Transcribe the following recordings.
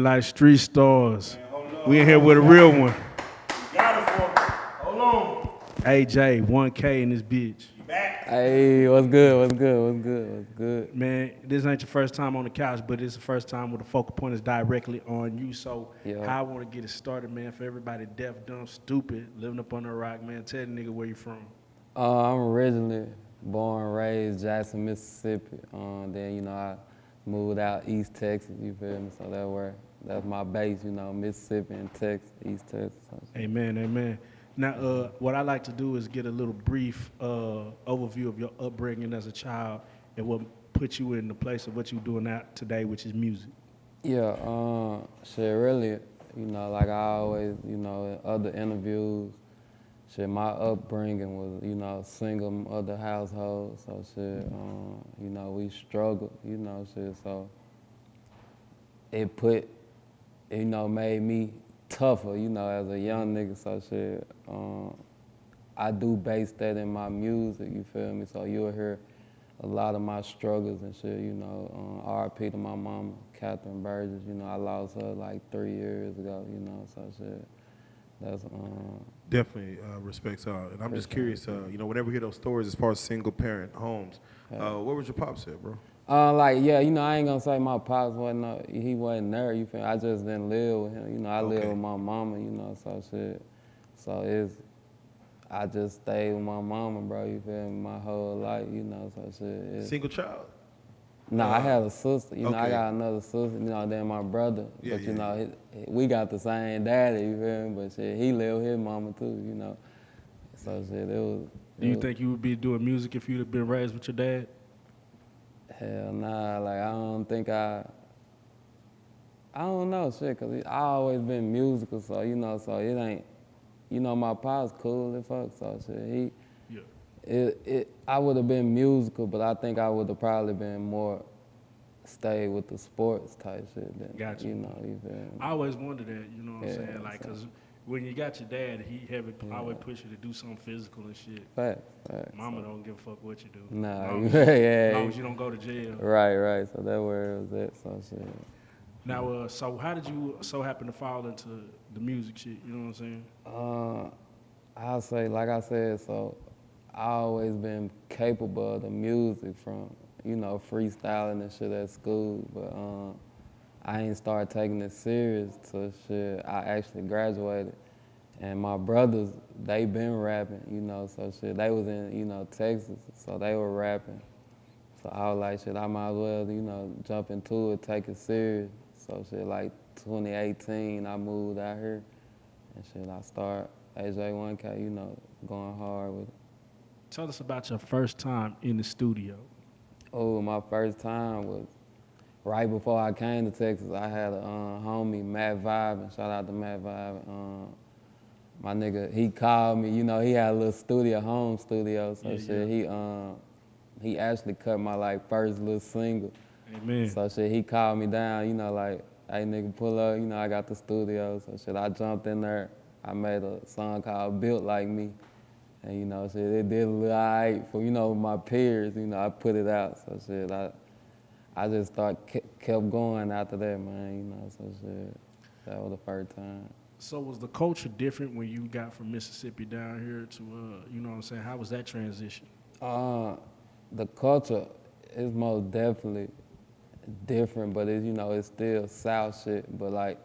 looking like street stars. Man, hold on, We in here with a real one. got it for me. Hold on. AJ1K in this bitch. You back? Hey, what's good? What's good? What's good? What's good? Man, this ain't your first time on the couch, but it's the first time where the focal point is directly on you. So Yeah. how I want to get it started, man, for everybody deaf, dumb, stupid, living up on the rock, man, tell the nigga where you from. I'm originally born and raised Jackson, Mississippi. Then I moved out East Texas. You feel me? So that's my base. Mississippi and Texas, East Texas. Amen, amen. Now, what I like to do is get a little brief overview of your upbringing as a child and what put you in the place of what you're doing out today, which is music. Yeah. Shit. Really. Like I always. In other interviews. Shit, my upbringing was, single mother household, so shit, we struggled, shit, so it made me tougher, as a young nigga, so shit, I do base that in my music, you feel me, so you'll hear a lot of my struggles and shit, RIP to my mama, Catherine Burgess, I lost her like 3 years ago, so shit. That's Definitely respects her. And I'm just curious, whenever we hear those stories as far as single parent homes, where was your pops at, bro? I ain't gonna say my pops he wasn't there, you feel me? I just didn't live with him, I lived with my mama, so shit. So I just stayed with my mama, bro, you feel me, my whole life, so shit. Single child? Nah, I had a sister, I okay. got another sister, then my brother, Yeah, but we got the same daddy, you feel me, but shit, he lived with his mama too, so shit, Do you think you would be doing music if you'd have been raised with your dad? Hell nah, like I don't think I don't know, shit, cause I always been musical, so so it ain't, my pops cool as fuck, so shit, I would have been musical, but I think I would have probably been more stayed with the sports type shit than, Gotcha. you feel me? I always wondered that, you know what I'm Yeah, saying? Like, because when you got your dad, he always push you to do something physical and shit. Fact. Mama don't give a fuck what you do. Nah, As long as you don't go to jail. Right, so that's where it was at, so shit. Now, so how did you so happen to fall into the music shit, you know what I'm saying? I'll say, like I said, so I always been capable of the music from, freestyling and shit at school, but I ain't started taking it serious till shit, I actually graduated. And my brothers, they been rapping, so shit, they was in, Texas, so they were rapping. So I was like, shit, I might as well, jump into it, take it serious. So shit, like 2018, I moved out here, and shit, I started AJ1K, going hard with it. Tell us about your first time in the studio. Oh, my first time was right before I came to Texas. I had a homie, Matt Vibe, and shout out to Matt Vibe. My nigga, he called me, he had a little studio, home studio, so he actually cut my like first little single. Amen. So shit, he called me down, like, hey nigga, pull up, I got the studio. So shit, I jumped in there. I made a song called Built Like Me. And shit, it did a little alright for, my peers, I put it out. So shit, I just kept going after that, man, so shit, that was the first time. So was the culture different when you got from Mississippi down here to, you know what I'm saying? How was that transition? The culture is most definitely different, but it's still South shit, but like,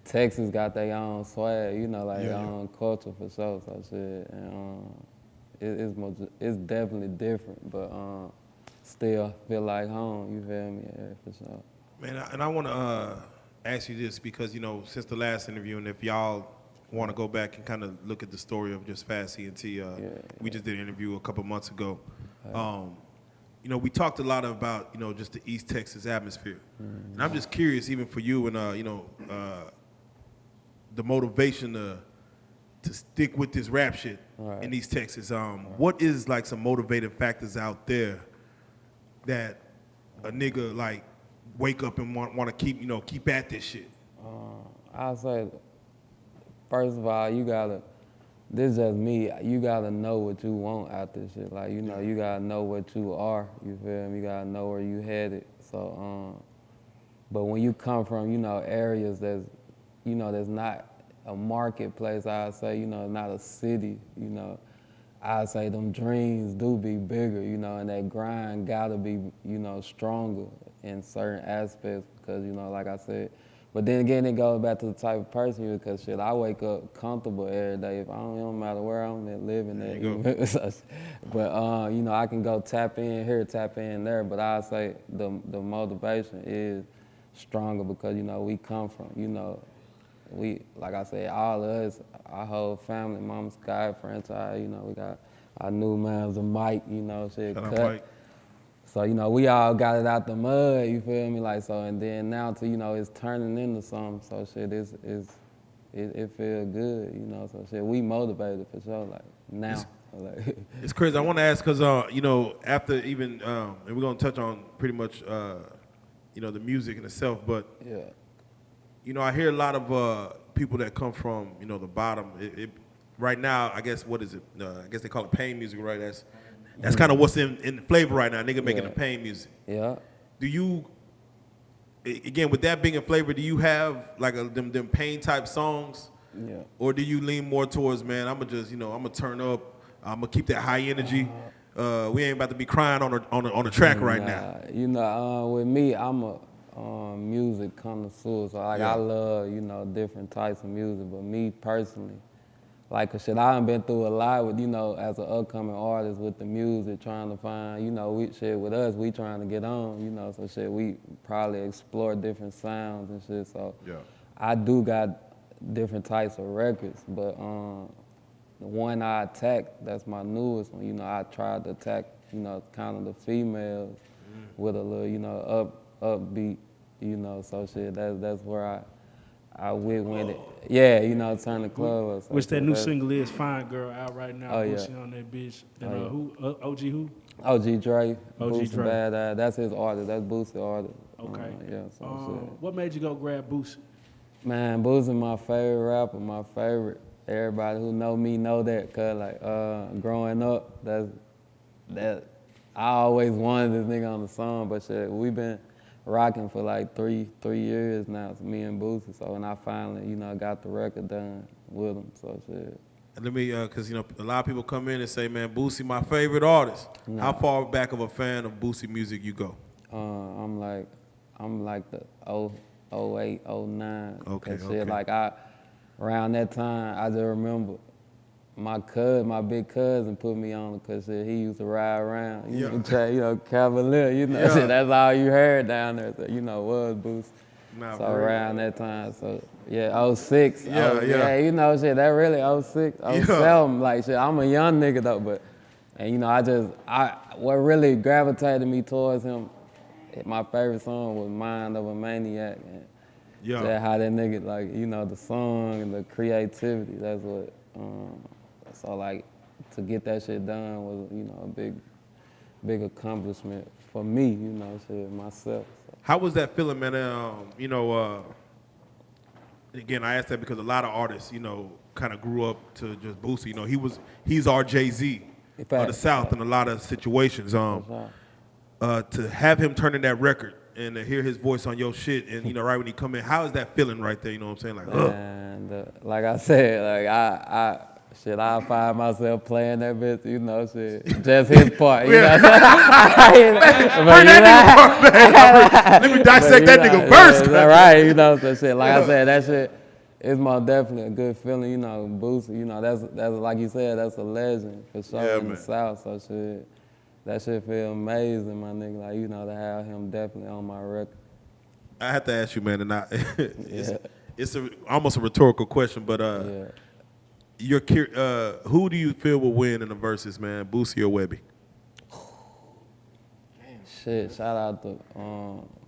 Texas got their own swag, their own culture for sure, so shit, and it's definitely different, but still feel like home, you feel me, yeah, for sure. Man, and I want to ask you this because, since the last interview, and if y'all want to go back and kind of look at the story of just Fast C&T, we just did an interview a couple months ago. We talked a lot about, just the East Texas atmosphere. And I'm just curious, even for you and, the motivation to stick with this rap shit in East Texas. What is like some motivating factors out there that a nigga like wake up and want to keep at this shit? I'll say, first of all, this is just me, you gotta know what you want out this shit. Like, you gotta know what you are, you feel me? You gotta know where you headed. So, But when you come from, you know, areas that's, you know, that's not a marketplace, I'd say, you know, not a city, you know, I'd say them dreams do be bigger, you know, and that grind gotta be, you know, stronger in certain aspects because, you know, like I said, but then again, it goes back to the type of person you because shit, I wake up comfortable every day. If I don't, it don't matter where I'm at living at. But, you know, I can go tap in here, tap in there, but I'd say the motivation is stronger because, you know, we come from, you know, we, like I said, all of us, our whole family, Mama Sky, franchise, you know, we got our new man's a Mike, you know, shit, Shout out cut. Mike. So, you know, we all got it out the mud, you feel me? Like, so, and then now to, you know, it's turning into something, so shit, it feel good, you know, so shit, we motivated for sure, like, now. Like, It's crazy. I want to ask because, you know, after even, and we're going to touch on pretty much, you know, the music in itself, but, yeah. you know, I hear a lot of people that come from, you know, the bottom. Right now, I guess, what is it? I guess they call it pain music, right? That's kind of what's in flavor right now. Nigga making the pain music. Yeah. Do you, again, with that being in flavor, do you have like them pain type songs? Yeah. Or do you lean more towards, man, I'm gonna just, you know, I'm gonna turn up, I'm gonna keep that high energy. We ain't about to be crying on a track right now. You know, with me, I'm a music connoisseur, so like I love, you know, different types of music. But me personally, like shit, I done been through a lot with, you know, as an upcoming artist with the music, trying to find, you know, with us, we trying to get on, you know, so shit, we probably explore different sounds and shit. So I do got different types of records, but the one I attacked, that's my newest one. You know, I tried to attack, you know, kind of the females with a little, you know, upbeat, you know, so shit, that's where I went with it. Yeah, you know, turn the club up. So Which that new single is Fine Girl out right now. Oh, Boosie on that bitch. And who? OG who? OG Dre, OG Boosie Dre. Badass, that's his artist, that's Boosie artist. Okay. Yeah, so shit. What made you go grab Boosie? Man, Boosie my favorite rapper, my favorite. Everybody who know me know that, cause like growing up, that I always wanted this nigga on the song, but shit, we been rocking for like three years now, so me and Boosie. So when I finally, you know, got the record done with him, so shit. And let me, cause you know, a lot of people come in and say, man, Boosie my favorite artist. No. How far back of a fan of Boosie music you go? I'm like the 08, 09. Okay, and shit. okay. Like around that time, I just remember my big cousin put me on because he used to ride around, you know, Cavalier, you know, shit, that's all you heard down there, so, you know, was Boosie. Nah, So around that time, so yeah, 06. Yeah. You know, shit, that really 06, 07, like shit, I'm a young nigga though, and you know, what really gravitated me towards him, my favorite song was Mind of a Maniac, and just how that nigga, like, you know, the song and the creativity, that's what, so like, to get that shit done was, you know, a big accomplishment for me, you know, shit, myself. So. How was that feeling, man? You know, again, I asked that because a lot of artists, you know, kind of grew up to just Boosie. You know, he's our Jay-Z of the South in a lot of situations. To have him turning that record and to hear his voice on your shit, and you know, right when he come in, how is that feeling right there? You know what I'm saying? Like, and like I said, like I find myself playing that bitch, you know, shit, just his part, you know. Bring that nigga part, man. Let me dissect that nigga first. Right, you know, so shit, like I said, that shit is most definitely a good feeling, you know. Boosie, you know, that's like you said, that's a legend for sure in the South, so shit. That shit feel amazing, my nigga. Like, you know, to have him definitely on my record. I have to ask you, man, and it's almost a rhetorical question, but who do you feel will win in the verses, man, Boosie or Webbie? Shit, shout out to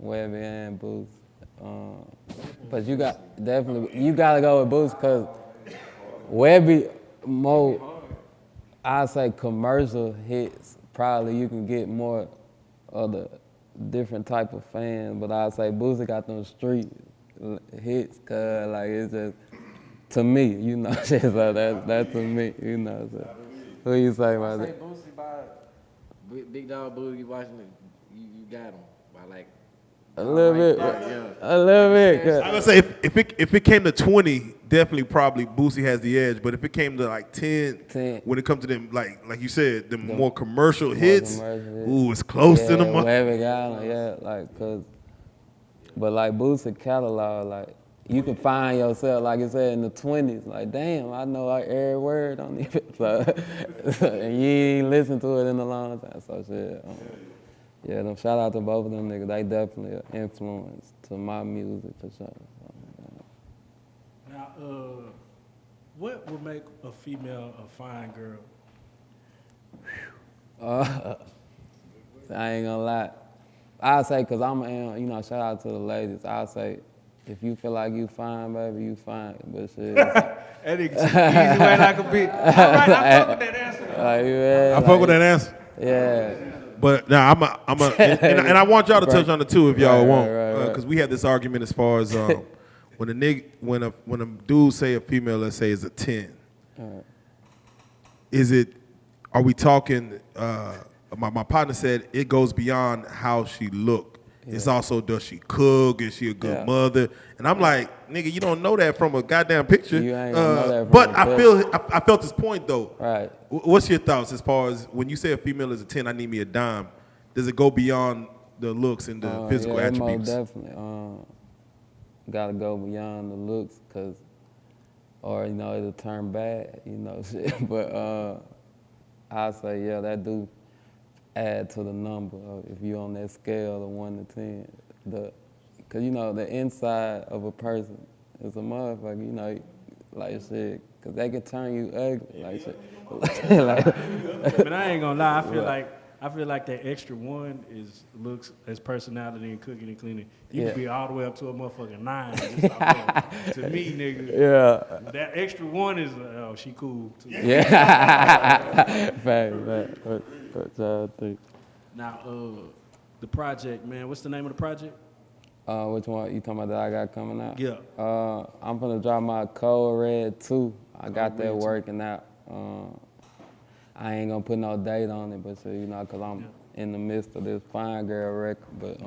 Webbie and Boosie. But you gotta go with Boosie because Webbie I say commercial hits. Probably you can get more of the different type of fans, but I'd say Boosie got them street hits, cause like it's just, to me, you know, shit, so that's to me, you know, so who you say about that? I say Boosie by Big Dog Boogie watching it, you got him by like A little bit. A little bit. I would say if it came to 20, definitely probably Boosie has the edge. But if it came to like 10, when it comes to them, like you said, the more commercial hits, ooh, it's close to the money. Wherever got them, yeah, like, but like Boosie catalog, like, you can find yourself, like I said, in the 20s, like, damn, I know like every word on it. So, and you ain't listened to it in a long time, so shit. Yeah, them shout out to both of them niggas. They definitely an influence to my music for sure. Now, what would make a female a fine girl? I ain't gonna lie. I say, cause I'm, shout out to the ladies. I say, if you feel like you fine, baby, you fine. But shit. That nigga easy way like a bitch. All right, I fuck with that answer. I fuck with that answer. Yeah. But now and I want y'all to touch on it too if y'all want, right. because we had this argument as far as when a dude say a female, let's say, is a 10, are we talking? My partner said it goes beyond how she look. Yeah. It's also, does she cook? Is she a good mother? And I'm like, nigga, you don't know that from a goddamn picture. You ain't gonna know that from but a picture. I felt this point though. Right. What's your thoughts as far as when you say a female is a 10, I need me a dime? Does it go beyond the looks and the physical attributes? Most definitely. Gotta go beyond the looks, or it'll turn bad, shit. But I say, yeah, that do add to the number if you're on that scale of 1 to 10. Because, the inside of a person is a motherfucker, like shit, because they can turn you ugly, like shit. But I ain't gonna lie, I feel like that extra one is looks as personality and cooking and cleaning. You can be all the way up to a motherfucking 9. To me, nigga. Yeah. That extra one is, she cool too. Yeah. Fact. What y'all think? Now, the project, man. What's the name of the project? Which one you talking about that I got coming out? Yeah. I'm gonna drop my Code Red 2. I got that working out. I ain't gonna put no date on it, but cause I'm in the midst of this Fine Girl record. But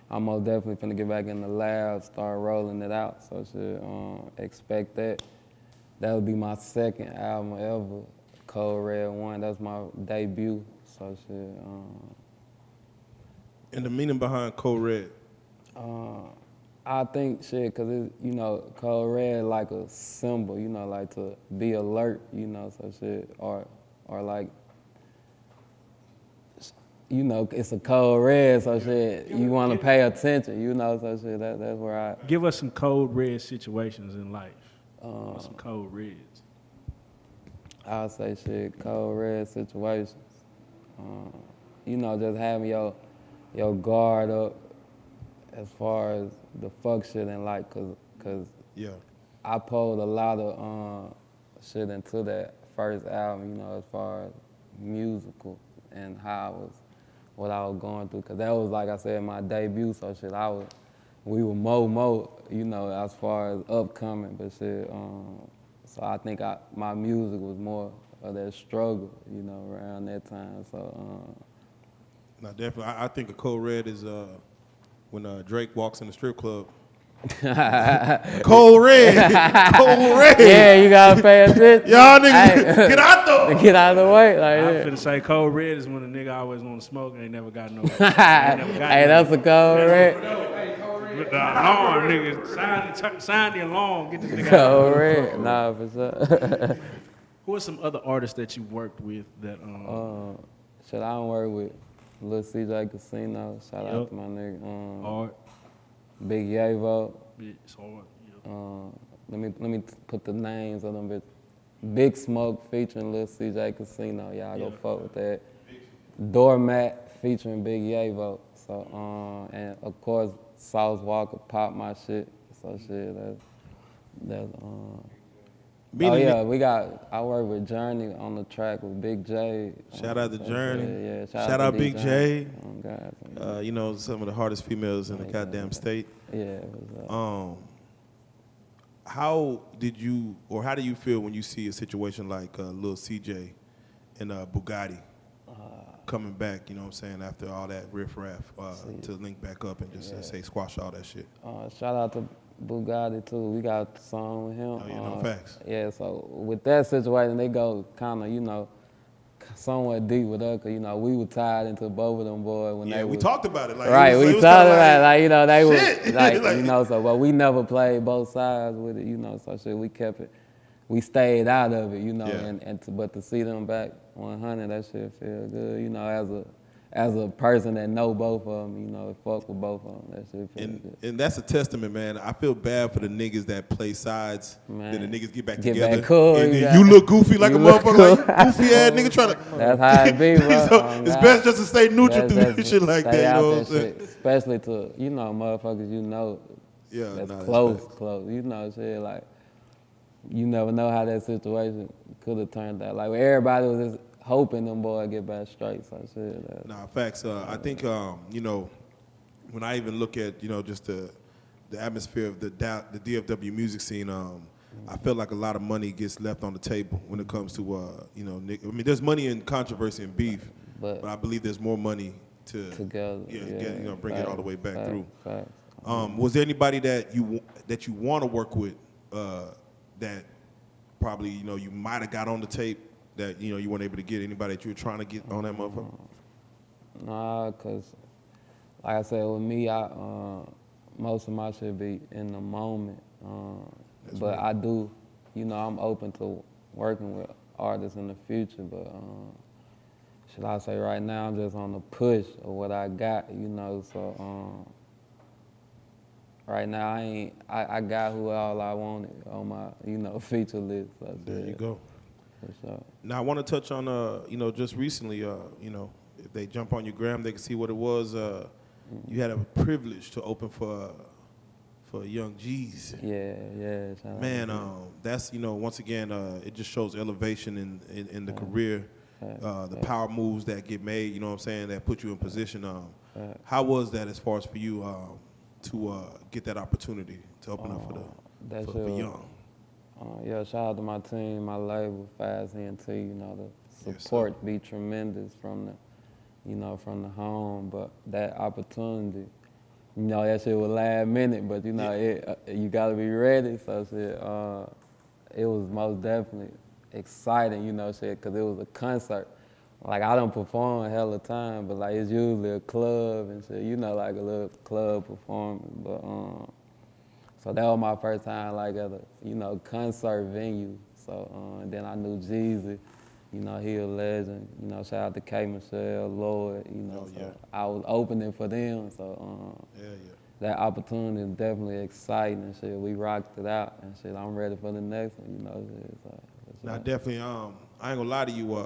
I'm most definitely finna get back in the lab, start rolling it out. So expect that. That'll be my second album ever. Code Red 1, that's my debut. So And the meaning behind Code Red? I think cause it's, Code Red like a symbol, like to be alert, or like, it's a code red, so you want to pay attention, so that's where I. Give us some code red situations in life. Some code reds. I'll say code red situations. Just having your guard up as far as the fuck shit in life, cause I pulled a lot of shit into that first album, as far as musical and what I was going through, cause that was, like I said, my debut, so we were mo, as far as upcoming, but so I think my music was more of that struggle, around that time. So. No, definitely. I think a Code Red is when Drake walks in the strip club. Code Red, Code Red. Yeah, you gotta pay attention. Y'all niggas, get out though. Get out of the way, like I'm that. finna say code red is when a nigga always want to smoke and ain't never got no. Hey, that's a code red. The alarm, nigga. Sign the alarm. Get this nigga out. Code red. Nah, for sure. Who are some other artists that you worked with that? Shit, I don't work with Lil CJ Casino. Shout out to my nigga. Hard. Big Yavo. It's hard. Let me put the names of them. Big Smoke featuring Lil CJ Casino. Y'all go fuck with that. Doormat featuring Big Yavo. So and of course Sauce Walker Pop My Shit. So that's I work with Journey on the track with Big J. Shout out to Journey. Yeah, shout out Big J. Oh, God. Some of the hardest females in the goddamn state. Yeah. How do you feel when you see a situation like Lil CJ and Bugatti? coming back, you know what I'm saying, after all that riff-raff, to link back up and just say squash all that shit? Shout out to Bugatti too. We got a song with him. Oh, yeah, no facts. Yeah, so with that situation, they go kind of, you know, somewhat deep with us, 'cause, you know, we were tied into both of them boys when they we was, talked about it. Like, right, we talked about it, like, you know, they shit. was, like, Like, you know, so, but we never played both sides with it, you know, so shit, we kept it, we stayed out of it, you know, but to see them back 100, that shit feel good, you know, as a person that know both of them, you know, fuck with both of them, that shit feel good. And that's a testament, man. I feel bad for the niggas that play sides, Man. then the niggas get back Get together. back cool, and you then got- you look goofy like a you look motherfucker, cool. like goofy ass nigga trying to. That's how it be, bro. So it's best just to stay neutral through That's shit like stay that, you out know that what I'm saying? shit, especially to, you know, motherfuckers you know Yeah, that's nah, close, facts. you know, shit, like, you never know how that situation could have turned out. Like, everybody was just hoping them boys get back straight, so shit. Nah, facts. I think, you know, when I even look at, you know, just the atmosphere of the DFW music scene, I feel like a lot of money gets left on the table when it comes to, you know, I mean, there's money in controversy and beef, but I believe there's more money to together, you know, bring it all the way back through. Facts. Was there anybody that you want to work with that probably, you know, you might have got on the tape that, you know, you weren't able to get? Anybody that you were trying to get on that motherfucker? Nah, cause like I said, with me, I most of my shit be in the moment. But right. I do, you know, I'm open to working with artists in the future. But should I say right now, I'm just on the push of what I got, you know. So right now, I got who all I wanted on my, you know, feature list. So there you go. For sure. Now I want to touch on, you know, just recently, you know, if they jump on your gram, they can see what it was. You had a privilege to open for Young Jeezy. Yeah. Man, that's, you know, once again, it just shows elevation in the career, the power moves that get made. You know what I'm saying? That put you in position. How was that as far as for you to get that opportunity to open up for Young? Yeah, shout out to my team, my label, Fast ENT. You know, the support be tremendous from the home. But that opportunity, you know, that shit was last minute. But you know, you gotta be ready. So shit, it was most definitely exciting. You know, shit, cause it was a concert. Like I don't perform a hell of time, but like it's usually a club and shit. You know, like a little club performance. But so that was my first time like at a, you know, concert venue. So and then I knew Jeezy, you know, he a legend. You know, shout out to K. Michelle, Lloyd, you know, I was opening for them. So that opportunity is definitely exciting and shit. We rocked it out and shit. I'm ready for the next one, you know. So, now definitely, I ain't gonna lie to you,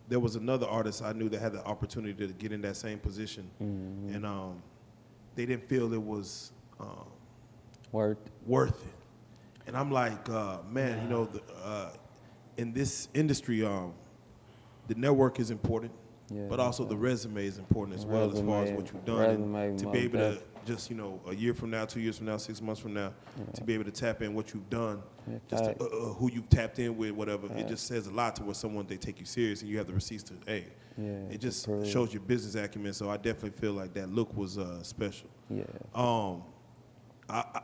there was another artist I knew that had the opportunity to get in that same position, and they didn't feel it was worth it. And I'm like, man, you know, in this industry, the network is important, but also the resume is important as well, as far as what you've done. And to be able to just, you know, a year from now, 2 years from now, 6 months from now, to be able to tap in what you've done, just to, who you've tapped in with, whatever, it just says a lot to where someone, they take you serious and you have the receipts to, hey, it just shows your business acumen. So I definitely feel like that look was special.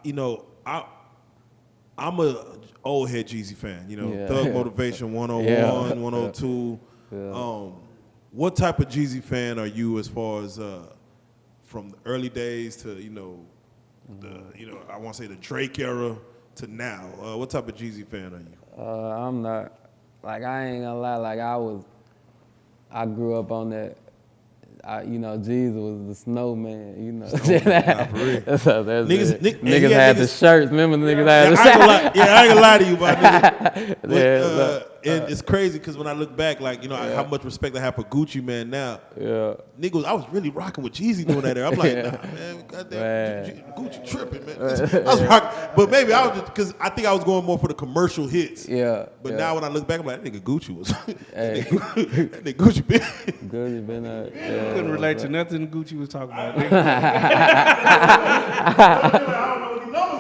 You know, I'm a old head Jeezy fan. You know, Thug Motivation 101, 102. What type of Jeezy fan are you as far as from the early days to, you know, I want to say the Drake era to now? What type of Jeezy fan are you? I'm not, like, I ain't gonna lie, like I grew up on that. You know, Jeezy was the snowman, you know. Niggas had the shirts. Remember niggas had the shirts? I ain't gonna lie to you, but nigga. And it's crazy because when I look back, like, you know, how much respect I have for Gucci Man now. Niggas, I was really rocking with Jeezy during that era. I'm like, nah, man, goddamn, Gucci tripping, man. I was rocking, but maybe I was just, because I think I was going more for the commercial hits. But now when I look back, I'm like, that nigga Gucci was, that nigga Gucci been. Gucci been couldn't relate to nothing Gucci was talking about. I don't know what he knows.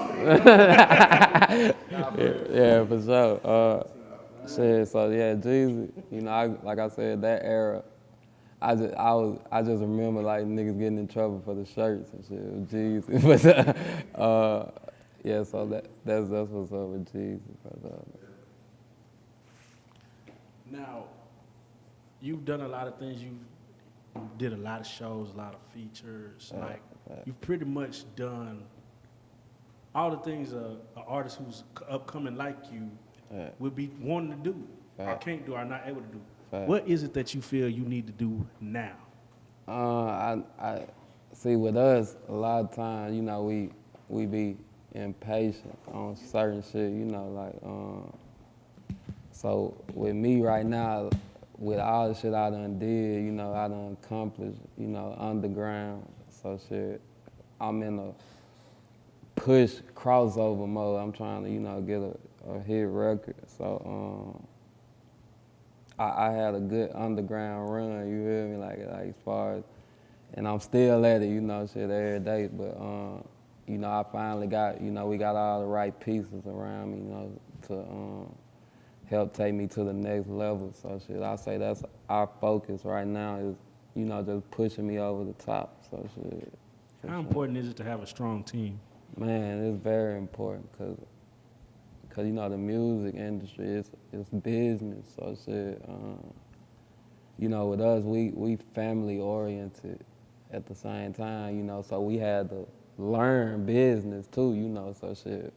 For sure. So yeah, Jeezy, you know, like I said, that era, I just remember like niggas getting in trouble for the shirts and shit with Jeezy. But yeah, so that's what's up with Jeezy. But, Now, you've done a lot of things. You did a lot of shows, a lot of features. Like you've pretty much done all the things an artist who's upcoming like you would be wanting to do, or can't do, or not able to do. What is it that you feel you need to do now? I see with us a lot of times, you know, we be impatient on certain shit, you know, like so with me right now, with all the shit I done did, you know, I done accomplished, you know, underground, so shit, I'm in a push crossover mode. I'm trying to, you know, get a hit record, so I had a good underground run, you feel me, like as far as, and I'm still at it, you know, shit, every day, but, you know, I finally got, you know, we got all the right pieces around me, you know, to help take me to the next level, so shit, I say that's our focus right now is, you know, just pushing me over the top, so shit. How important is it to have a strong team? Man, it's very important, cause you know the music industry is business, so shit. You know, with us, we family oriented at the same time, you know, so we had to learn business too, you know, so shit.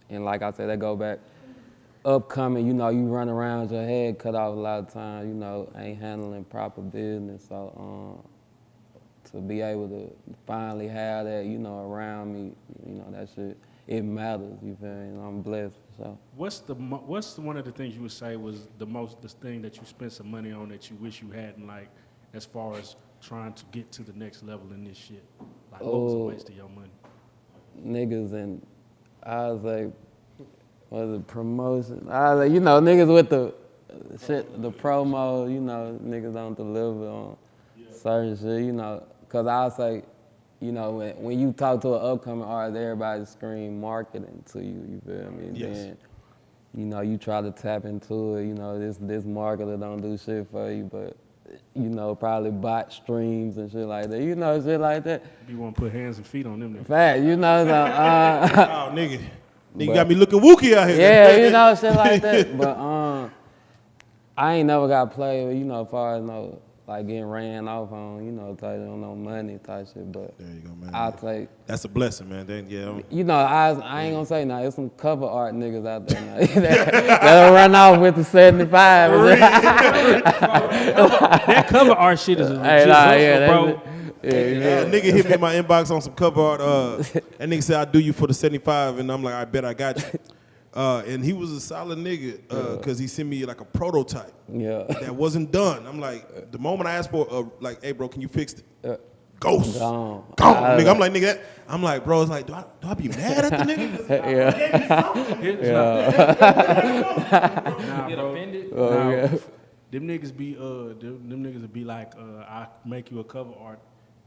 And like I said, that go back upcoming, you know, you run around with your head cut off a lot of times, you know, ain't handling proper business, so to be able to finally have that, you know, around me, you know, that shit. It matters, you feel me? And I'm blessed, so. What's one of the things you would say was the thing that you spent some money on that you wish you hadn't, like, as far as trying to get to the next level in this shit? Like, what was a waste of your money? Niggas and, I was like, was it promotion? I was like, you know, niggas with the shit, the promo, you know, niggas don't deliver on certain shit, you know, cause I was like, you know, when you talk to an upcoming artist, everybody scream marketing to you, you feel me? Yes. Then, you know, you try to tap into it, you know, this marketer don't do shit for you, but, you know, probably bot streams and shit like that, you know, shit like that. You want to put hands and feet on them then. Fact, you know, so, Oh, nigga. Nigga got me looking wookie out here. yeah, you know, shit like that, but I ain't never got played, you know, as far as, no, like getting ran off on, you know, type on no money type shit, but There you go, man. I'll take. That's a blessing, man. Then, yeah. You know, I ain't gonna say now. There's some cover art niggas out there now that'll run off with the 75. That cover art shit is a legit hustle, bro. Yeah, nigga hit me in my inbox on some cover art. That nigga said, I'll do you for the 75. And I'm like, I bet I got you. And he was a solid nigga because he sent me like a prototype that wasn't done. I'm like, the moment I asked for, like, hey, bro, can you fix it? Ghost. Gone. Nigga, I'm like, nigga, I'm like, bro, it's like, do I be mad at the nigga? Nah, bro. Nah, them niggas be, them niggas would be like, I make you a cover art.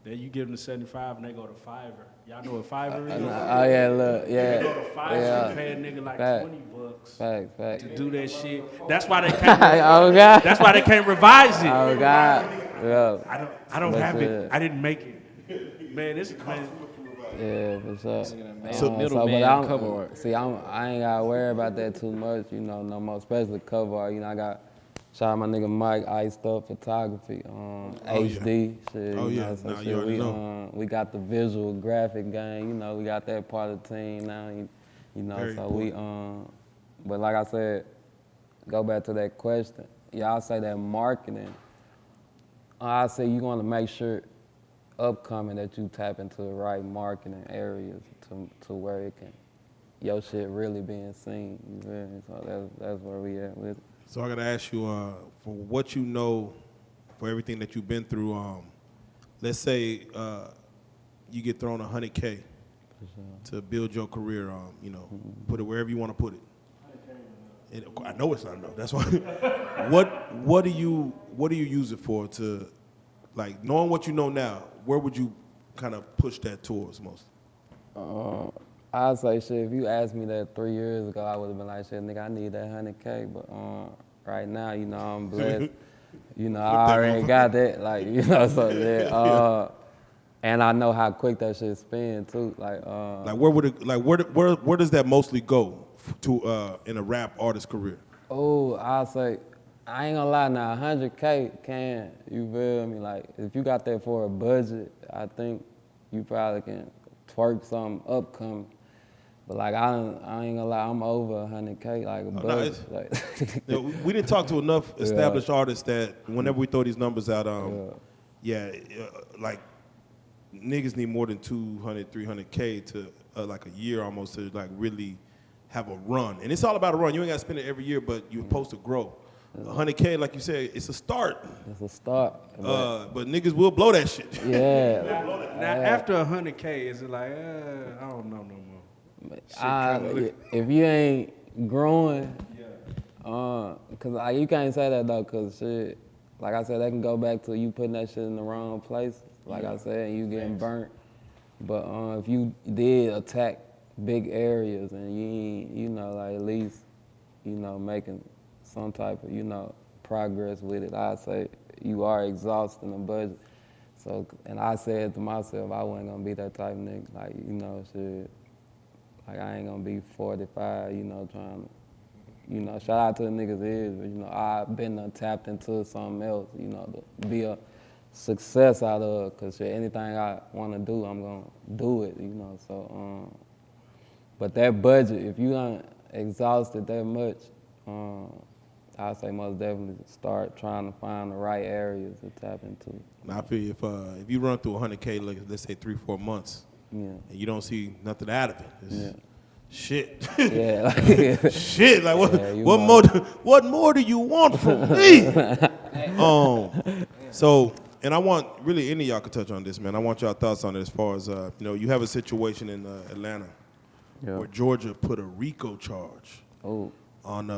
Then you give them the 75 and they go to Fiverr. Y'all know what Fiverr is? Oh yeah, look, yeah. They go to Fiverr and pay a nigga like $20 Fact. to do that shit. That's why they can't. Oh God. That's why they can't revise it. Oh God. Yeah. I don't have it. I didn't make it. Man, this man. Yeah, for sure. Middleman cover art. See, I ain't gotta worry about that too much, you know, no more, especially cover art. You know, I got shout out my nigga Mike, Iced Up Photography, HD shit. Oh, you yeah. know, so Nah, shit, you already know. we got the visual graphic game, you know, we got that part of the team now, you know, Very so important. but like I said, go back to that question. Y'all say that marketing. I say you want to make sure upcoming that you tap into the right marketing areas to where it can, your shit really being seen. You feel me? So that's where we at with it. So I got to ask you, for what you know, for everything that you've been through, let's say you get thrown $100K to build your career, you know, put it wherever you want to put it. I know it's not enough. That's why. What do you use it for? To, like, knowing what you know now, where would you kind of push that towards most? I'd say shit, if you asked me that 3 years ago, I would have been like, shit, nigga, I need that $100K. But right now, you know, I'm blessed. You know, I already got that. Like, you know, so yeah. And I know how quick that shit spin too. Like where would it, like where does that mostly go to in a rap artist career? Oh, I'll say, I ain't gonna lie now, 100K can, you feel me? Like, if you got that for a budget, I think you probably can twerk something upcoming. But like, I ain't gonna lie, I'm over 100K, like a budget. No, we didn't talk to enough established artists that whenever we throw these numbers out, like niggas need more than 200, 300K to like a year almost to like really have a run. And it's all about a run. You ain't got to spend it every year, but you're supposed to grow. 100K, like you said, it's a start. It's a start. But niggas will blow that shit. Yeah. Now, after 100K, is it like, I don't know no more? If you ain't growing, cause like you can't say that though, cause shit, like I said, that can go back to you putting that shit in the wrong place. Like I said, and you getting burnt. But if you did attack big areas and you ain't, you know, like at least, you know, making some type of, you know, progress with it, I'd say you are exhausting the budget. So, and I said to myself, I wasn't gonna be that type of nigga. Like, you know, shit. Like, I ain't gonna be 45, you know, trying to, you know, shout out to the niggas is, but, you know, I've been tapped into something else, you know, to be a success out of, because shit, anything I want to do, I'm gonna do it, you know, so, but that budget, if you ain't exhausted that much, I'd say most definitely start trying to find the right areas to tap into. Now, I feel if you run through 100K, like, let's say 3-4 months, and you don't see nothing out of it, it's shit. Yeah, like, shit. Like what more do you want from me? So, and I want really any of y'all could touch on this, man. I want y'all thoughts on it as far as you know, you have a situation in Atlanta where Georgia put a Rico charge on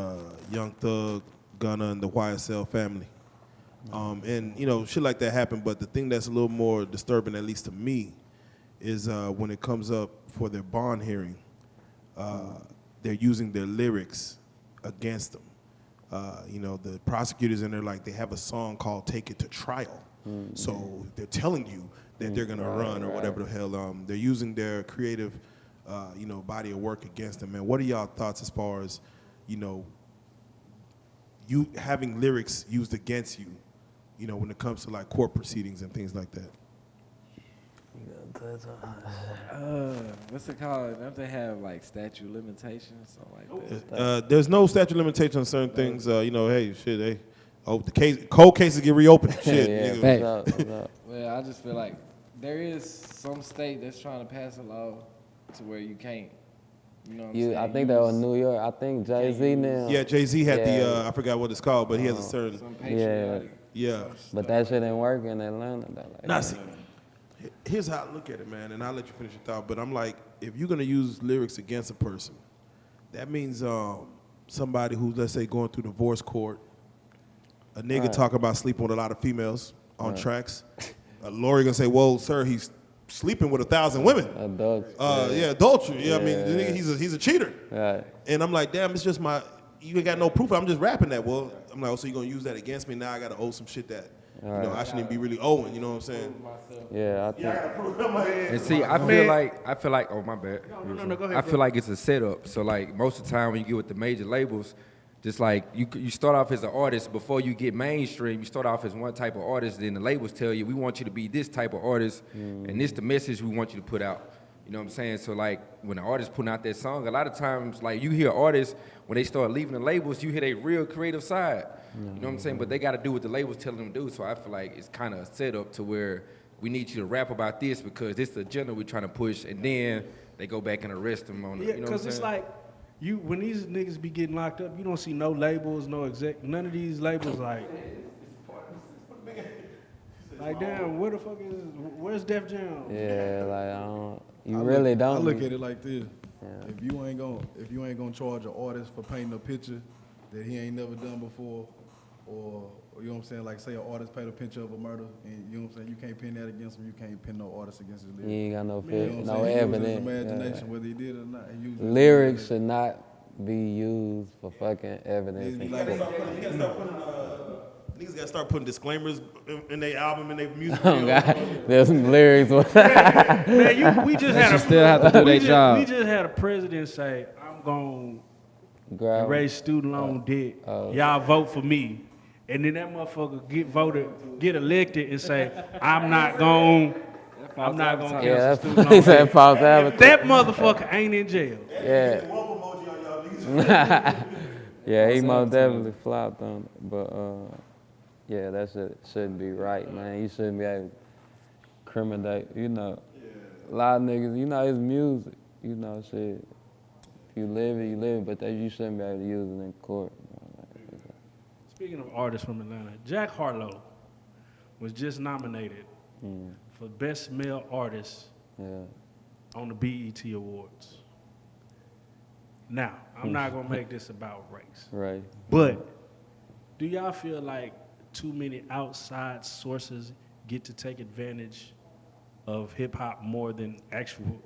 Young Thug, Gunna, and the YSL family. And you know, shit like that happened. But the thing that's a little more disturbing, at least to me, is when it comes up for their bond hearing, they're using their lyrics against them. You know, the prosecutors in there, like, they have a song called "Take It to Trial." So they're telling you that they're gonna run or whatever the hell. They're using their creative, you know, body of work against them. And what are y'all thoughts as far as, you know, you having lyrics used against you, you know, when it comes to like court proceedings and things like that? What's it called? Don't they have like statute limitations or like that? There's no statute limitation on certain things. You know, hey, shit, hey. Oh, the cold cases get reopened. Shit, nigga. Well, I just feel like there is some state that's trying to pass a law to where you can't. You know what I'm saying? I think that was New York. I think Jay-Z now. Yeah, Jay-Z had the, I forgot what it's called, but he has a certain. But that shit ain't work in Atlanta. Like, nah, see, here's how I look at it, man, and I'll let you finish your thought. But I'm like, if you're gonna use lyrics against a person, that means somebody who's, let's say, going through divorce court, a nigga talking about sleeping with a lot of females on tracks. A lawyer gonna say, well, sir, he's sleeping with 1,000 women. Adultery. Yeah, I mean, the nigga, he's a cheater. Right. And I'm like, damn, it's just you ain't got no proof. I'm just rapping that. Well, I'm like, oh, so you gonna use that against me? Now I gotta owe some shit that, you know, I shouldn't be really owing. You know what I'm saying? Yeah, I think. And see, I feel like, oh my bad. No, go ahead. I feel like it's a setup. So like most of the time when you get with the major labels, just like you start off as an artist before you get mainstream. You start off as one type of artist, then the labels tell you we want you to be this type of artist, and this the message we want you to put out. You know what I'm saying? So like when the artist putting out that song, a lot of times like you hear artists when they start leaving the labels, you hear their real creative side. You know what I'm saying? But they got to do what the labels tell them to do. So I feel like it's kind of a setup to where we need you to rap about this because this is the agenda we're trying to push, and then they go back and arrest them on it. Yeah, you know because it's like. When these niggas be getting locked up, you don't see no labels, no exec, none of these labels like damn, where the fuck where's Def Jam? Yeah, like you really don't. I look at it like this: if you ain't gonna charge an artist for painting a picture that he ain't never done before, or you know what I'm saying, like say an artist paint a picture of a murder, and you know what I'm saying, you can't pin that against him. You can't pin no artist against his lyrics. You ain't got no You know no evidence. His imagination, whether he did it or not. Lyrics should not be used for fucking evidence. Niggas gotta start putting disclaimers in their album and their music. Oh God, there's some lyrics. Man, we just had a still have to do their job. We just had a president say, "I'm gonna Grab. erase student loan debt. Y'all vote for me." And then that motherfucker get elected and say, "I'm not gonna cancel Yeah, student he loan said debt." false If advertising. that motherfucker ain't in jail. Yeah. One emoji on y'all niggas. Yeah, he most definitely flopped on it. But yeah, that shouldn't be right, man. You shouldn't be able to incriminate, you know. A lot of niggas, you know, it's music. You know, shit. If you live it, you live it, but you shouldn't be able to use it in court. Speaking of artists from Atlanta, Jack Harlow was just nominated for Best Male Artist on the BET Awards. Now, I'm not gonna make this about race. Right. But do y'all feel like too many outside sources get to take advantage of hip hop more than actual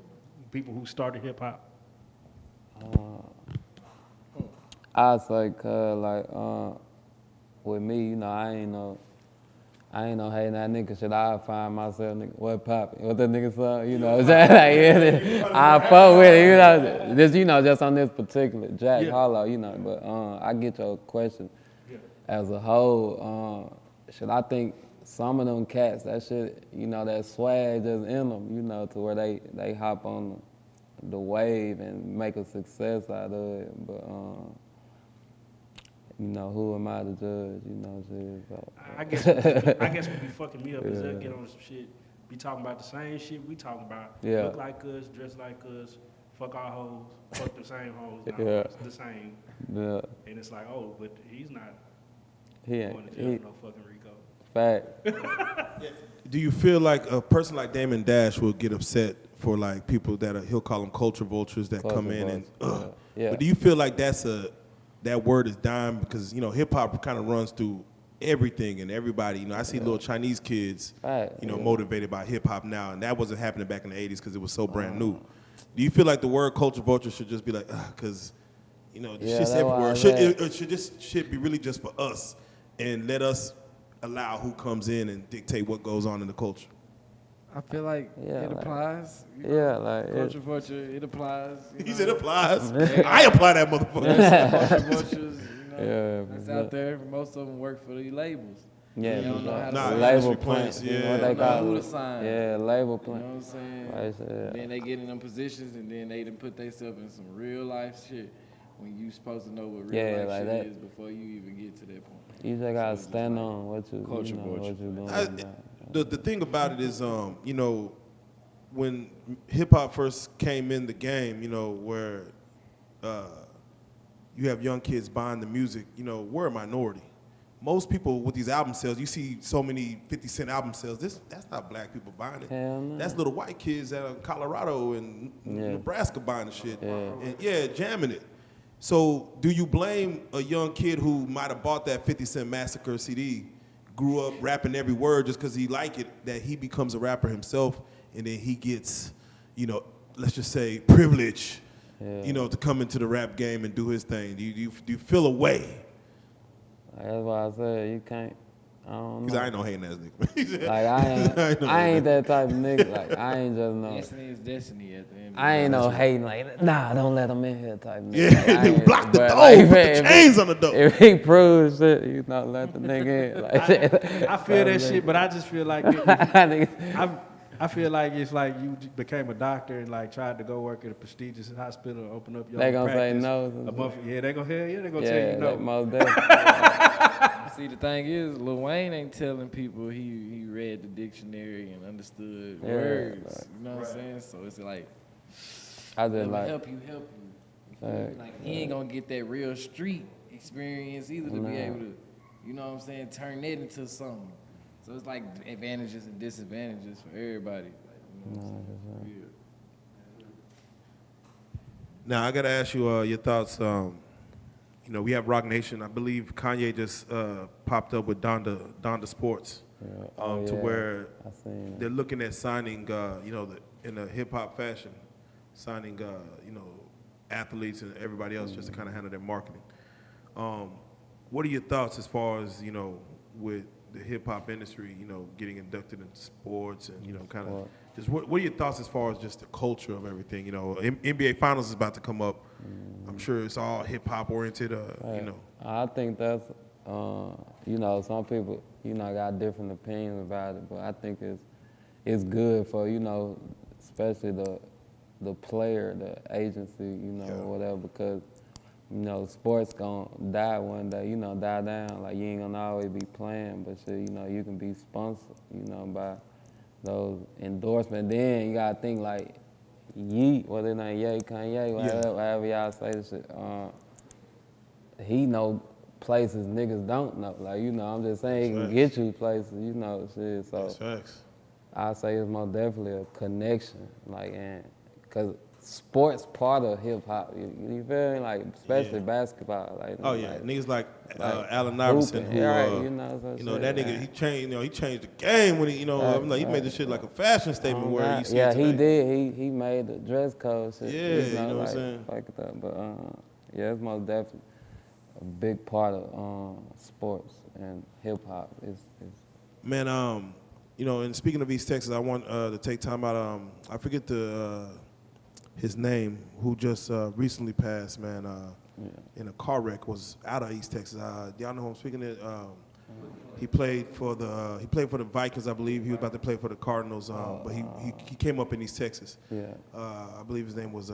people who started hip hop? I'd say, with me, you know, I ain't no hating that nigga shit. I find myself, nigga, what poppin'? What that nigga song? You know what I'm saying? Like, I fuck with it, you know. Just, you know, just on this particular Jack Harlow, you know. But I get your question. As a whole, shit, I think some of them cats, that shit, you know, that swag just in them, you know, to where they hop on the wave and make a success out of it. But you know, who am I to judge? You know what I'm saying? I guess what be fucking me up is they'll get on some shit, be talking about the same shit we talking about. Yeah. Look like us, dress like us, fuck our hoes, fuck the same hoes. Nah, Yeah. it's the same. Yeah. And it's like, oh, but he's not He going to jail for no fucking Rico. Fact. Do you feel like a person like Damon Dash will get upset for like people that he'll call them culture vultures that come in and Yeah. But do you feel like that word is dying because, you know, hip hop kind of runs through everything and everybody. You know, I see little Chinese kids, you know, motivated by hip hop now, and that wasn't happening back in the 80s because it was so brand new. Do you feel like the word culture vulture should just be like, because, you know, this shit's everywhere? Should this shit be really just for us and let us allow who comes in and dictate what goes on in the culture? I feel like it applies. Culture vulture, it applies. He said applies. I apply that motherfucker. Culture vultures, you know, that's out there. Most of them work for the labels. Yeah, you don't know how to label plants. Yeah. What they call who it. to sign. Yeah, label You know plant. what I'm saying? Right, Then they get in them positions and then they done put themselves in some real life shit when you supposed to know what real life shit is before you even get to that point. You just gotta stand on what you Culture know, vulture. what you doing. The thing about it is, you know, when hip hop first came in the game, you know, where you have young kids buying the music, you know, we're a minority. Most people with these album sales, you see so many 50 Cent album sales, that's not black people buying it. Hell no. That's little white kids out of Colorado and Nebraska buying the shit. And jamming it. So do you blame a young kid who might have bought that 50 Cent Massacre CD, grew up rapping every word just because he liked it, that he becomes a rapper himself and then he gets, you know, let's just say privilege, you know, to come into the rap game and do his thing? Do you feel a way? That's why I said you can't. I don't know. Because I ain't no hating ass nigga. Like I ain't that type of nigga. Like I ain't just no. Destiny is destiny at the end. I ain't no hating like nah, don't let him in here type nigga. Yeah, Like, I ain't- block the but, door, like, put the chains on the door. If he proves shit, you know, let the nigga in. Like, I feel that shit, but I just feel like I feel like it's like you became a doctor and like tried to go work at a prestigious hospital and open up your They own gonna say practice. no. They gonna they gonna tell Yeah, you no. like most definitely. See, the thing is, Lil Wayne ain't telling people he read the dictionary and understood words. Right. You know what I'm saying? So it's like, I just it'll like. help you. Like he ain't gonna get that real street experience either to be able to, you know what I'm saying, turn that into something. So it's like advantages and disadvantages for everybody. You know what I'm saying? Now, I got to ask you your thoughts. You know, we have Rock Nation. I believe Kanye just popped up with Donda Sports to where they're looking at signing, you know, in a hip-hop fashion, signing, you know, athletes and everybody else just to kind of handle their marketing. What are your thoughts as far as, you know, with the hip hop industry, you know, getting inducted into sports and, you know, kind of just what are your thoughts as far as just the culture of everything? You know, NBA Finals is about to come up. I'm sure it's all hip hop oriented, you know. I think that's, you know, some people, you know, got different opinions about it, but I think it's good for, you know, especially the player, the agency, you know, whatever, because, you know, sports gonna die one day, you know, die down. Like, you ain't gonna always be playing, but shit, you know, you can be sponsored, you know, by those endorsements. Then you gotta think like Yeet, whether it's not Ye, Kanye, whatever y'all say this shit, he know places niggas don't know. Like, you know, I'm just saying he can get you places, you know, shit. So That's facts. I say it's most definitely a connection, like, and cause sports part of hip hop. You feel me? Like, especially basketball. Like, Like, niggas like Allen Iverson, who you know, that nigga, he changed the game when he, you know, he made this shit like a fashion statement where you see it today. He did. He made the dress code shit. You know what I'm saying? Like that. But yeah, it's most definitely a big part of sports and hip hop. Man, you know, and speaking of East Texas, I want to take time out. I forget his name, who just recently passed, man, in a car wreck, was out of East Texas. Y'all know who I'm speaking of? He played for the Vikings, I believe. He was about to play for the Cardinals, but he came up in East Texas. Yeah. I believe his name was.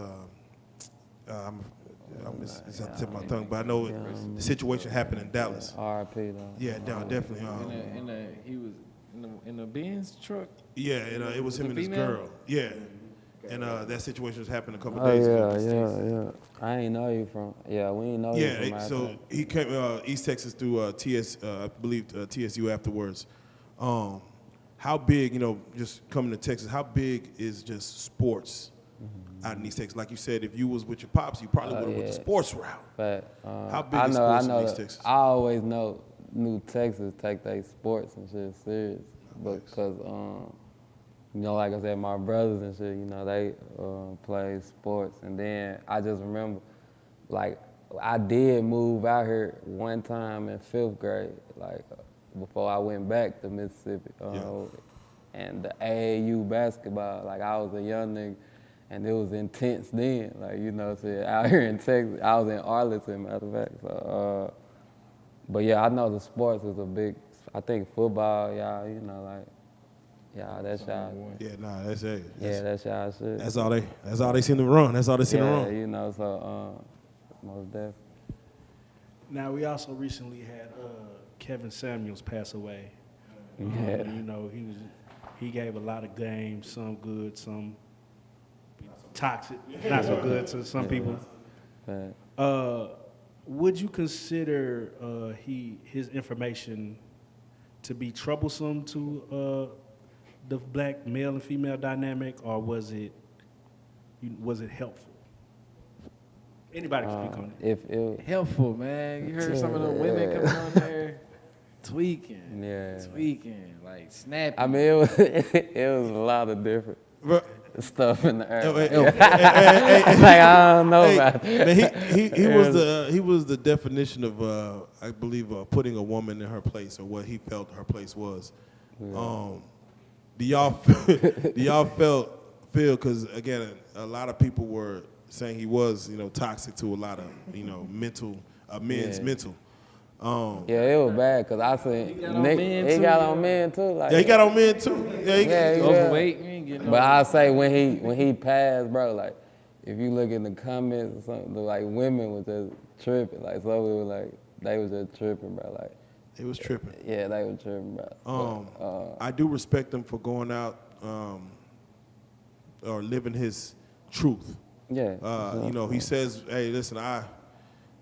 It's at the tip of my tongue, but I know the situation happened in Dallas. R.I.P. though. Yeah, definitely. He was in the Benz truck. Yeah, and it was him and his female? girl. Yeah, and that situation has happened a couple Oh days ago. yeah. I ain't know you from. Yeah, we ain't know you from. Yeah, so he came East Texas through I believe TSU afterwards. How big, you know, just coming to Texas? How big is just sports out in East Texas? Like you said, if you was with your pops, you probably would have went the sports route. But how big is sports in East Texas? I always knew Texas take their sports and shit serious, because you know, like I said, my brothers and shit, you know, they play sports, and then I just remember, like, I did move out here one time in 5th grade, like before I went back to Mississippi, and the AAU basketball, like I was a young nigga. And it was intense then, like, you know what I'm saying, out here in Texas. I was in Arlington, matter of fact. So, but yeah, I know the sports is a big, I think football, y'all, you know, like, yeah, that's y'all. Yeah, that's it. Yeah, that's y'all shit. That's all they seem to run. That's all they seem to run. Yeah, you know, so most definitely. Now, we also recently had Kevin Samuels pass away. Yeah. You know, he gave a lot of games, some good, some toxic, not so good to some people. Would you consider his information to be troublesome to the black male and female dynamic, or was it helpful? Anybody can speak on it. If it Helpful, man. You heard some of the women coming on there tweaking, like snapping. I mean, it was a lot of different stuff in the air. Like, I don't know about it. Man, he was the definition of I believe putting a woman in her place, or what he felt her place was. Yeah. Do y'all feel? Because again, a lot of people were saying he was, you know, toxic to a lot of, you know, men's mental. Yeah, it was bad because I seen he got on men too. Like, yeah, he got on men too. Yeah, overweight. You ain't getting but I say when he passed, bro, like if you look in the comments or something, like women was just tripping. Like some people like they was just tripping, bro. Like they was tripping. Yeah, they was tripping, bro. I do respect him for going out or living his truth. Yeah. You know, he says, hey, listen,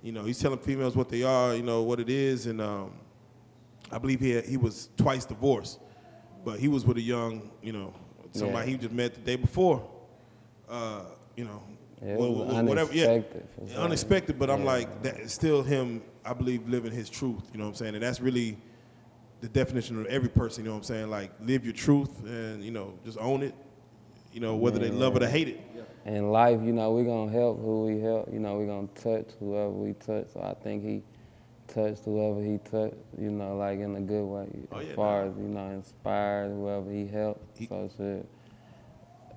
you know, he's telling females what they are, you know, what it is, and I believe he was twice divorced, but he was with a young, you know, somebody he just met the day before, you know, it was whatever, unexpected, but I'm like, that is still him, I believe, living his truth, you know what I'm saying, and that's really the definition of every person, you know what I'm saying, like, live your truth and, you know, just own it, you know, whether they love it or hate it. In life, you know, we're going to help who we help. You know, we're going to touch whoever we touch. So I think he touched whoever he touched, you know, like in a good way. As far as, you know, inspired whoever he helped. So shit,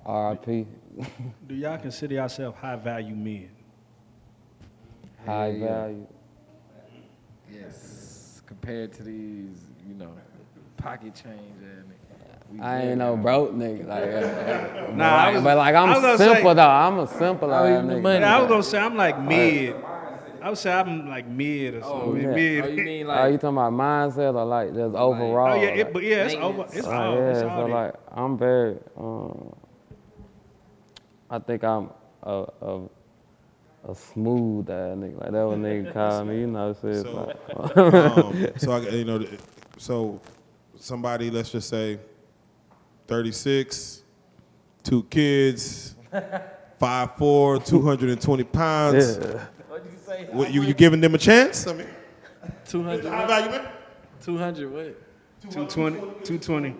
R.I.P. Do y'all consider yourself high value men? High value. Yes. Compared to these, you know, pocket change and I ain't no broke nigga. Like, Nah, but I'm simple though. I'm a simple nigga. I was gonna say I'm like mid. I would say I'm like mid or something. Yeah. Mid. Oh, you mean Are you like? talking about mindset or like just overall? Oh yeah, like, but yeah, it's over. It's all. yeah, It's so all like I'm very. I think I'm a smooth ass nigga. Like that what nigga call me. You know, shit. So somebody, let's just say, 36, 2 kids, 5'4", 220 pounds. Yeah. What did you say? What, you giving them a chance? I mean, 200. high value man. 200 what? 220. 220.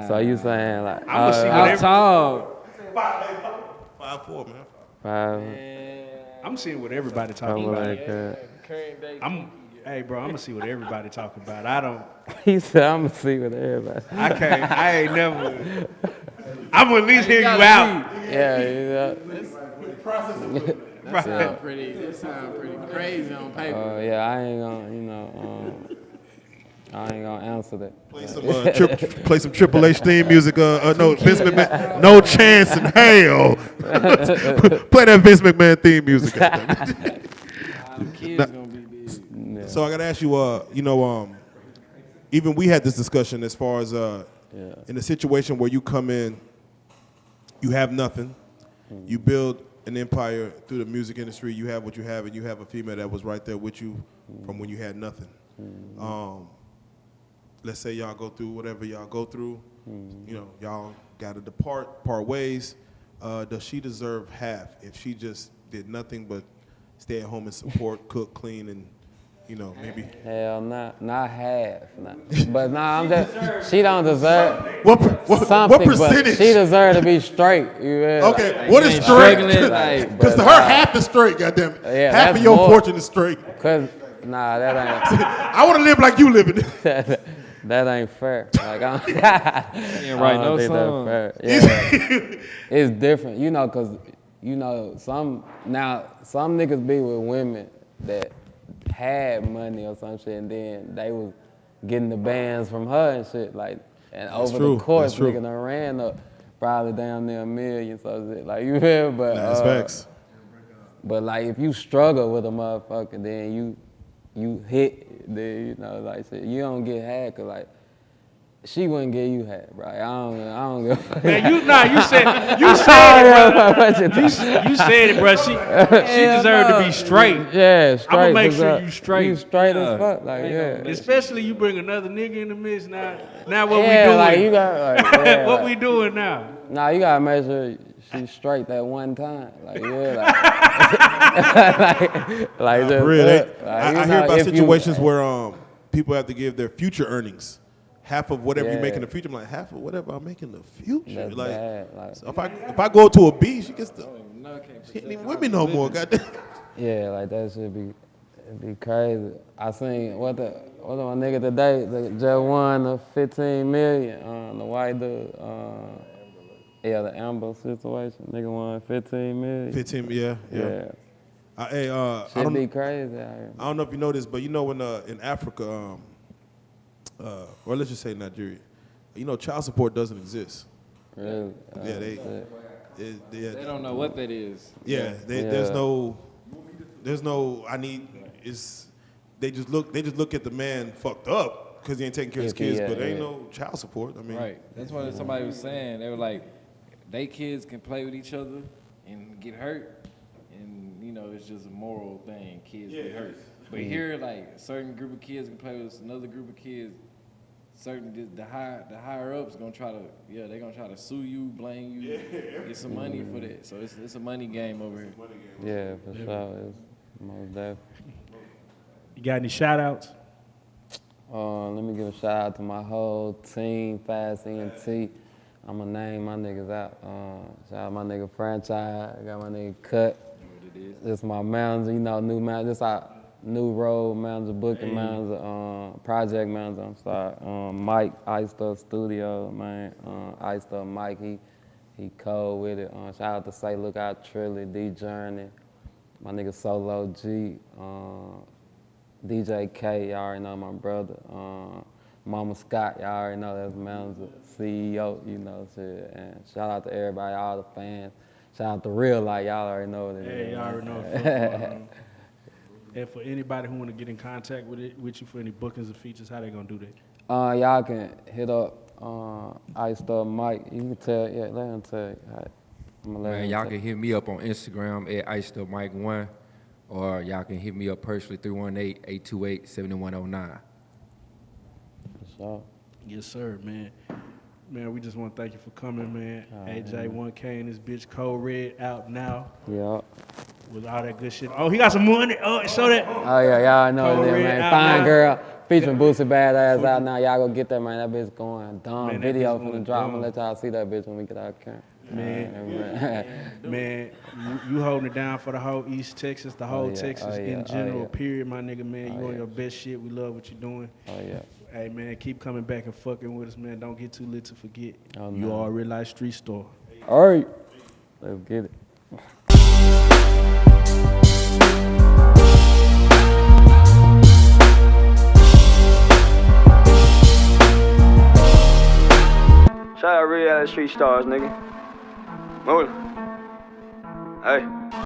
So you saying like? I'ma see How whatever. tall? 5'4", man. 5. I'm seeing what everybody talking Something about. like that. Current day. Hey, bro, I'm gonna see what everybody talking about. I don't. He said I'm gonna see with everybody. I can't. I ain't never. I'm gonna at least hear you out. Yeah, yeah. That sound pretty crazy on paper. Yeah, I ain't gonna, you know, I ain't gonna answer that. Play some Triple H theme music. No, Vince McMahon. No chance in hell. Play that Vince McMahon theme music. The kids gonna be big. Yeah. So I gotta ask you, even we had this discussion as far as in a situation where you come in, you have nothing, you build an empire through the music industry, you have what you have, and you have a female that was right there with you from when you had nothing. Let's say y'all go through whatever y'all go through, you know, y'all gotta part ways. Does she deserve half if she just did nothing but stay at home and support, cook, clean, and, you know, maybe? Hell, not half. But nah, I'm just, she don't deserve What something, percentage? but she deserve to be straight. You hear? Okay, Like, what you is ain't straight? struggling, like- Because to her, half is straight, goddamn it. Yeah, half that's of your more. fortune is straight. Cause nah, that I want to live like you living. that ain't fair. Like I Ain't right, no think song. that's fair. Yeah, it's different, you know, cause you know some niggas be with women that had money or some shit, and then they was getting the bands from her and shit, like, and over true. the course, That's true. nigga done ran up probably down near $1 million, so shit, like you hear, but That's facts. but like if you struggle with a motherfucker, then you hit, then you know, like shit, you don't get had, cause like she wouldn't give you half, right? I don't give a fuck. Man, you said it, bro. You said it, bro. She deserved to be straight. Yeah, straight. I'ma make cause, sure you straight. You straight as fuck, like yeah. Especially you bring another nigga in the mix now. Now what Yeah, we doing? like you got like, yeah, What like, we doing now? Nah, you gotta make sure she's straight that one time. Like yeah, like just Really? like, I you hear know, about if you- situations where people have to give their future earnings. Half of whatever you make in the Yeah. future. I'm like, half of whatever I make in the future. That's Like, bad. Like, so if I go to a B, she gets the, No, she ain't even with me no more. Goddamn. yeah, like that should be crazy. I seen what my nigga today just won the 15 million. The white dude. Yeah, the Amber situation. Nigga won 15 million. 15, yeah. Yeah. Hey, I Should don't, be crazy out here. I don't know if you know this, but you know in Africa, or let's just say Nigeria, you know, child support doesn't exist. Really? Yeah, They don't know what that is. Yeah, there's no. They just look at the man fucked up because he ain't taking care of his kids, but there ain't no child support. I mean, Right. That's what somebody was saying. They were like, they kids can play with each other and get hurt, and you know it's just a moral thing. Kids get hurt. But here, like a certain group of kids can play with another group of kids. The higher ups gonna try to they're gonna try to sue you, blame you, get some money for that. So it's a money game over here. Yeah, for sure. It's most definitely. You got any shout outs? Let me give a shout out to my whole team, Fast ENT. I'ma name my niggas out. Shout out my nigga Franchise. I got my nigga Cut. This my manager, you know, new manager. This new road manager, booking manager, project manager, I'm sorry. Mike, Iced Up Studio, man. Iced Up Mike, he cold with it. Shout out to Say Look Out Trilly, D Journey, my nigga Solo G, DJ K, y'all already know my brother. Mama Scott, y'all already know that's manager, CEO, you know, shit. And shout out to everybody, all the fans. Shout out to Reallyfe, y'all already know what it is. Y'all already know what the fuck. And for anybody who want to get in contact with you for any bookings or features, how they gonna do that? Y'all can hit up Iced Up Mike. You can tell, yeah, let him tell you. All right. Man, y'all can hit me up on Instagram at Iced Up Mike 1, or y'all can hit me up personally 318-828-7109. For sure. Yes, sir, man. Man, we just want to thank you for coming, man. AJ1K and this bitch Code Red out now. Yeah. With all that good shit. Oh, he got some money. Oh, show that. Oh yeah, y'all know Code that, Red man. out Fine now. girl, featuring Boosie badass out now. Y'all go get that, man. That bitch going dumb. Man, that Video bitch from the going drop. I'm dumb. gonna let y'all see that bitch when we get out of camp. Man, you holding it down for the whole East Texas, the whole yeah. Texas Oh, yeah. in general, Oh, yeah. period, my nigga, man. You Oh, on yeah. your best shit. We love what you're doing. Oh yeah. Hey, man, keep coming back and fucking with us, man. Don't get too lit to forget. Oh, You no. are a Reallyfe street store. All right. Let's get it. Shout out Reallyfe Street Stars, nigga. Move. Hey.